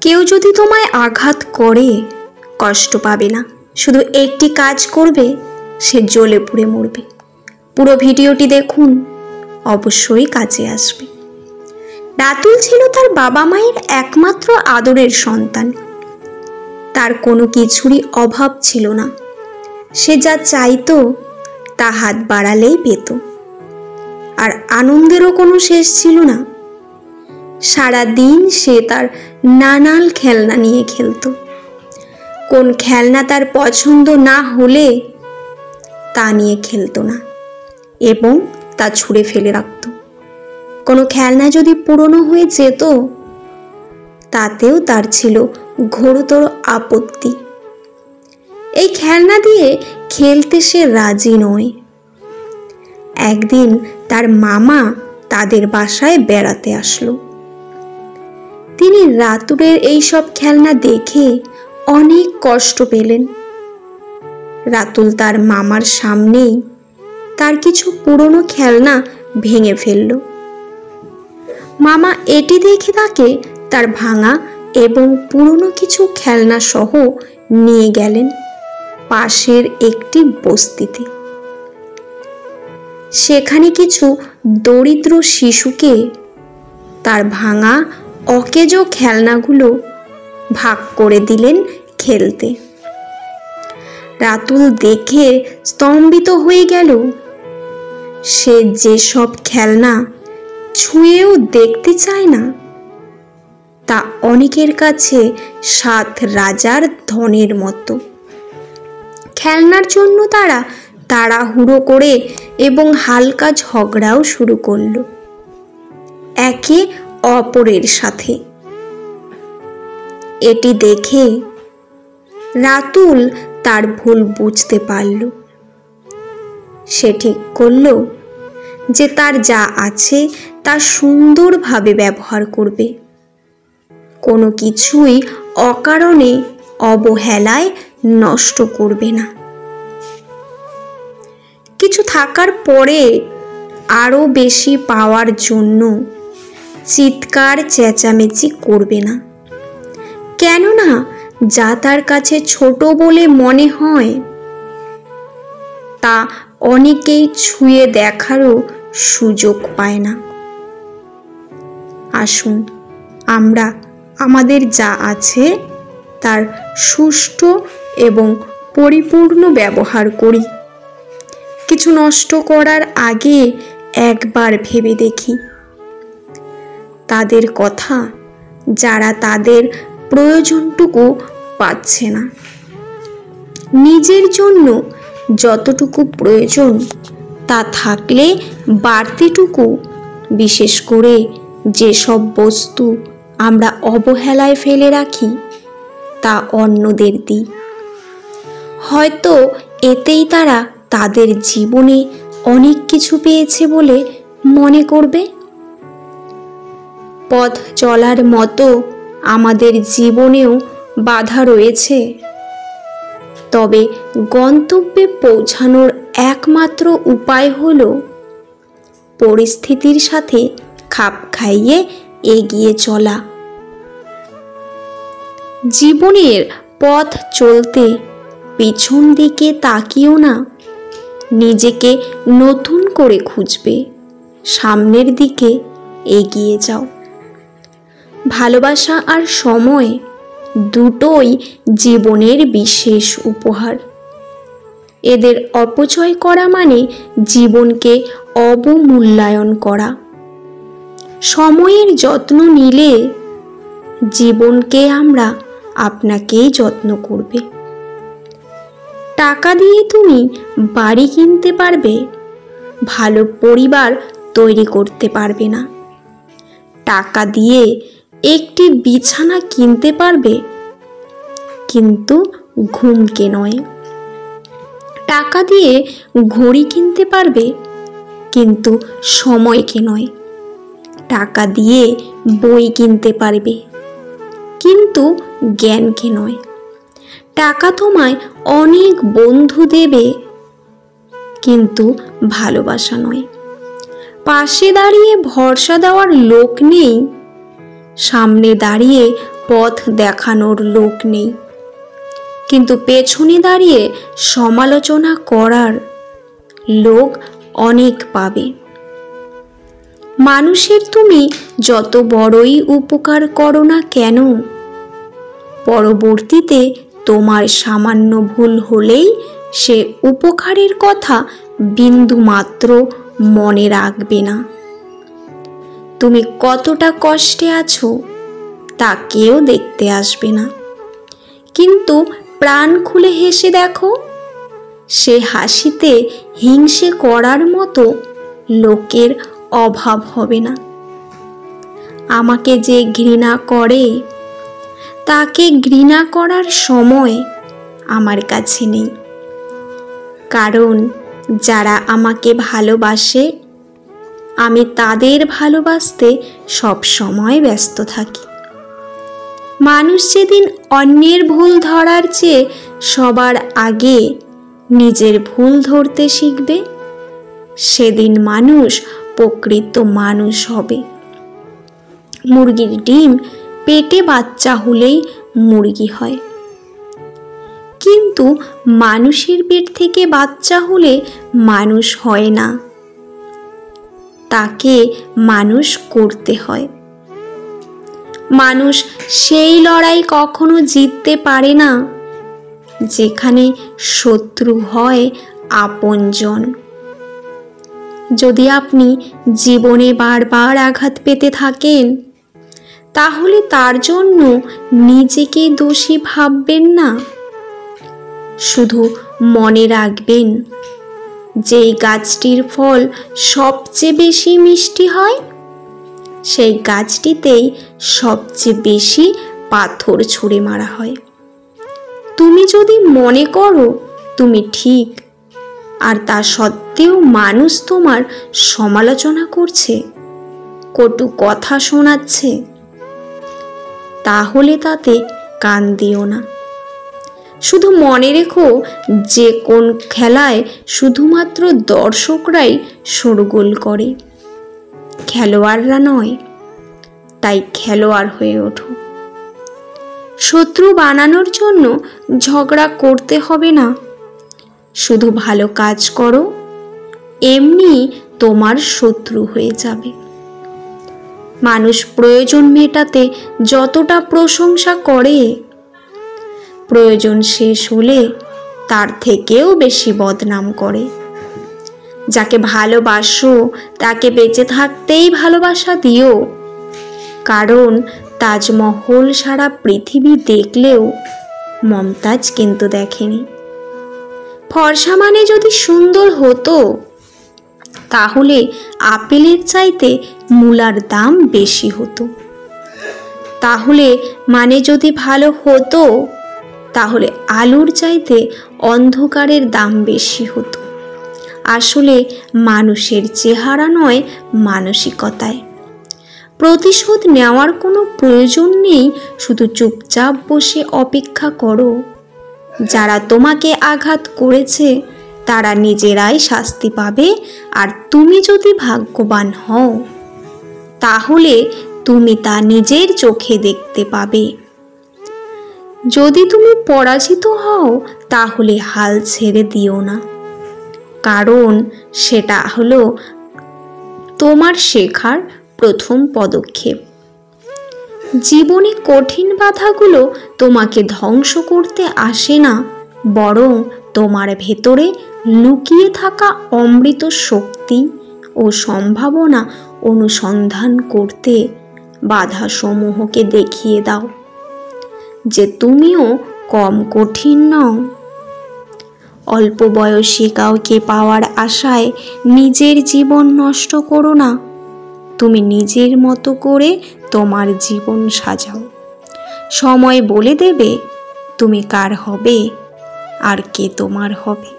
কেউ যদি তোমায় আঘাত করে কষ্ট পাবে না, শুধু একটি কাজ করবে, সে জ্বলে পুড়ে মরবে। পুরো ভিডিওটি দেখুন, অবশ্যই কাজে আসবে। রাতুল ছিল তার বাবা মায়ের একমাত্র আদরের সন্তান। তার কোনো কিছুরই অভাব ছিল না। সে যা চাইতো তা হাত বাড়ালেই পেত। আর আনন্দেরও কোনো শেষ ছিল না। সারা দিন সে তার নানান খেলনা নিয়ে খেলতো। কোন খেলনা তার পছন্দ না হলে তা নিয়ে খেলতো না এবং তা ছুঁড়ে ফেলে রাখত। কোনো খেলনা যদি পুরনো হয়ে যেত তাতেও তার ছিল ঘোরতর আপত্তি। এই খেলনা দিয়ে খেলতে সে রাজি নয়। একদিন তার মামা তাদের বাসায় বেড়াতে আসলো। তিনি রাতুলের এই সব খেলনা দেখে অনেক কষ্ট পেলেন। রাতুল তার মামার সামনেই তার কিছু পুরনো খেলনা ভেঙে ফেলল। মামা এটি দেখে তাকে তার ভাঙা এবং পুরনো কিছু খেলনা সহ নিয়ে গেলেন পাশের একটি বস্তিতে। সেখানে কিছু দরিদ্র শিশুকে তার ভাঙা অকেজো খেলনাগুলো ভাগ করে দিলেন খেলতে। রাতুল দেখে স্তম্ভিত হয়ে গেল। সে যেসব খেলনা ছুঁয়েও দেখতে চায় না তা অনেকের কাছে 7 রাজার ধনের মতো। খেলনার জন্য তারা তাড়াহুড়ো করে এবং হালকা ঝগড়াও শুরু করল একে অপরের সাথে। এটি দেখে রাতুল তার ভুল বুঝতে পারল। সে ঠিক করল যে তার যা আছে তা সুন্দরভাবে ব্যবহার করবে। কোনো কিছুই অকারণে অবহেলায় নষ্ট করবে না। কিছু থাকার পরে আরো বেশি পাওয়ার জন্য চিৎকার চেঁচামেচি করবে না। কেননা যা তার কাছে ছোট বলে মনে হয় তা অনেকেই ছুঁয়ে দেখারও সুযোগ পায় না। আসুন আমরা আমাদের যা আছে তার সুষ্ঠু এবং পরিপূর্ণ ব্যবহার করি। কিছু নষ্ট করার আগে একবার ভেবে দেখি। তাদের কথা যারা তাদের প্রয়োজনটুকু পাচ্ছে না। নিজের জন্য যতটুকু প্রয়োজন তা থাকলে বাড়তিটুকু, বিশেষ করে যেসব বস্তু আমরা অবহেলায় ফেলে রাখি, তা অন্যদের দিই। হয়তো এতেই তারা তাদের জীবনে অনেক কিছু পেয়েছে বলে মনে করবে। পথ চলার মতো আমাদের জীবনেও বাধা রয়েছে, তবে গন্তব্যে পৌঁছানোর একমাত্র উপায় হলো পরিস্থিতির সাথে খাপ খাইয়ে এগিয়ে চলা। জীবনের পথ চলতে পিছন দিকে তাকিও না। নিজেকে নতুন করে খুঁজবে, সামনের দিকে এগিয়ে যাও। ভালোবাসা আর সময় দুটোই জীবনের বিশেষ উপহার। এদের অপচয় করা মানে জীবনকে অবমূল্যায়ন করা। সময়ের যত্ন নিলে জীবনকে আমরা আপনাকেই যত্ন করবে। টাকা দিয়ে তুমি বাড়ি কিনতে পারবে, ভালো পরিবার তৈরি করতে পারবে না। টাকা দিয়ে একটি বিছানা কিনতে পারবে, কিন্তু ঘুমকে নয়। টাকা দিয়ে ঘড়ি কিনতে পারবে, কিন্তু সময়কে নয়। টাকা দিয়ে বই কিনতে পারবে, কিন্তু জ্ঞানকে নয়। টাকা তোমায় অনেক বন্ধু দেবে, কিন্তু ভালোবাসা নয়। পাশে দাঁড়িয়ে ভরসা দেওয়ার লোক নেই, সামনে দাঁড়িয়ে পথ দেখানোর লোক নেই, কিন্তু পেছনে দাঁড়িয়ে সমালোচনা করার লোক অনেক পাবে। মানুষের তুমি যত বড়ই উপকার করো না কেন, পরবর্তীতে তোমার সামান্য ভুল হলেই সে উপকারের কথা বিন্দু মাত্র মনে রাখবে না। তুমি কতটা কষ্টে আছো তা কেউ দেখতে আসবে না, কিন্তু প্রাণ খুলে হেসে দেখো, সে হাসিতে হিংসে করার মতো লোকের অভাব হবে না। আমাকে যে ঘৃণা করে তাকে ঘৃণা করার সময় আমার কাছে নেই, কারণ যারা আমাকে ভালোবাসে আমি তাদের ভালোবাসতে সব সময় ব্যস্ত থাকি। মানুষ যেদিন অন্যের ভুল ধরার চেয়ে সবার আগে নিজের ভুল ধরতে শিখবে, সেদিন মানুষ প্রকৃত মানুষ হবে। মুরগির ডিম পেটে বাচ্চা হলেই মুরগি হয়, কিন্তু মানুষের পেট থেকে বাচ্চা হলে মানুষ হয় না, তাকে মানুষ করতে হয়। মানুষ সেই লড়াই কখনো জিততে পারে না যেখানে শত্রু হয় আপনজন। যদি আপনি জীবনে বারবার আঘাত পেতে থাকেন, তাহলে তার জন্য নিজেকে দোষী ভাববেন না। শুধু মনে রাখবেন, যেই গাছটির ফল সবচেয়ে বেশি মিষ্টি হয়, সেই গাছটিতেই সবচেয়ে বেশি পাথর ছুঁড়ে মারা হয়। তুমি যদি মনে করো তুমি ঠিক, আর তা সত্ত্বেও মানুষ তোমার সমালোচনা করছে, কটু কথা শোনাচ্ছে, তাহলে তাতে কান দিও না। শুধু মনে রেখো, যে কোন খেলায় শুধুমাত্র দর্শকরাই শোরগোল করে, খেলোয়াড়রা নয়। তাই খেলোয়াড় হয়ে ওঠো। শত্রু বানানোর জন্য ঝগড়া করতে হবে না, শুধু ভালো কাজ করো, এমনি তোমার শত্রু হয়ে যাবে। মানুষ প্রয়োজন মেটাতে যতটা প্রশংসা করে, প্রয়োজন শেষ হলে তার থেকেও বেশি বদনাম করে। যাকে ভালোবাসো তাকে বেঁচে থাকতেই ভালোবাসা দিও, কারণ তাজমহল সারা পৃথিবী দেখলেও মমতাজ কিন্তু দেখেনি। ফর্সা মানে যদি সুন্দর হতো, তাহলে আপেলের চাইতে মূলার দাম বেশি হতো। তাহলে মানে যদি ভালো হতো, তাহলে আলুর চাইতে অন্ধকারের দাম বেশি হতো। আসলে মানুষের চেহারা নয়, মানসিকতায়। প্রতিশোধ নেওয়ার কোনো প্রয়োজন নেই, শুধু চুপচাপ বসে অপেক্ষা করো। যারা তোমাকে আঘাত করেছে তারা নিজেরাই শাস্তি পাবে, আর তুমি যদি ভাগ্যবান হও তাহলে তুমি তা নিজের চোখে দেখতে পাবে। যদি তুমি পরাজিত হও তাহলে হাল ছেড়ে দিও না, কারণ সেটা হলো তোমার শেখার প্রথম পদক্ষেপ। জীবনে কঠিন বাধাগুলো তোমাকে ধ্বংস করতে আসে না, বরং তোমার ভেতরে লুকিয়ে থাকা অমৃত শক্তি ও সম্ভাবনা অনুসন্ধান করতে বাধাসমূহকে দেখিয়ে দাও যে তুমিও কম কঠিন নও। অল্প বয়সী কাউকে পাওয়ার আশায় নিজের জীবন নষ্ট করো না। তুমি নিজের মতো করে তোমার জীবন সাজাও। সময় বলে দেবে তুমি কার হবে আর কে তোমার হবে।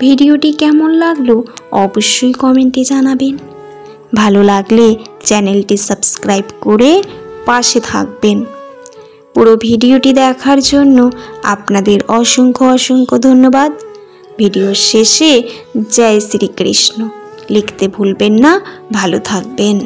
ভিডিওটি কেমন লাগলো অবশ্যই কমেন্টে জানাবেন। ভালো লাগলে চ্যানেলটি সাবস্ক্রাইব করে পাশে থাকবেন। পুরো ভিডিওটি দেখার জন্য আপনাদের অসংখ্য অসংখ্য ধন্যবাদ। ভিডিওর শেষে জয় শ্রীকৃষ্ণ লিখতে ভুলবেন না। ভালো থাকবেন।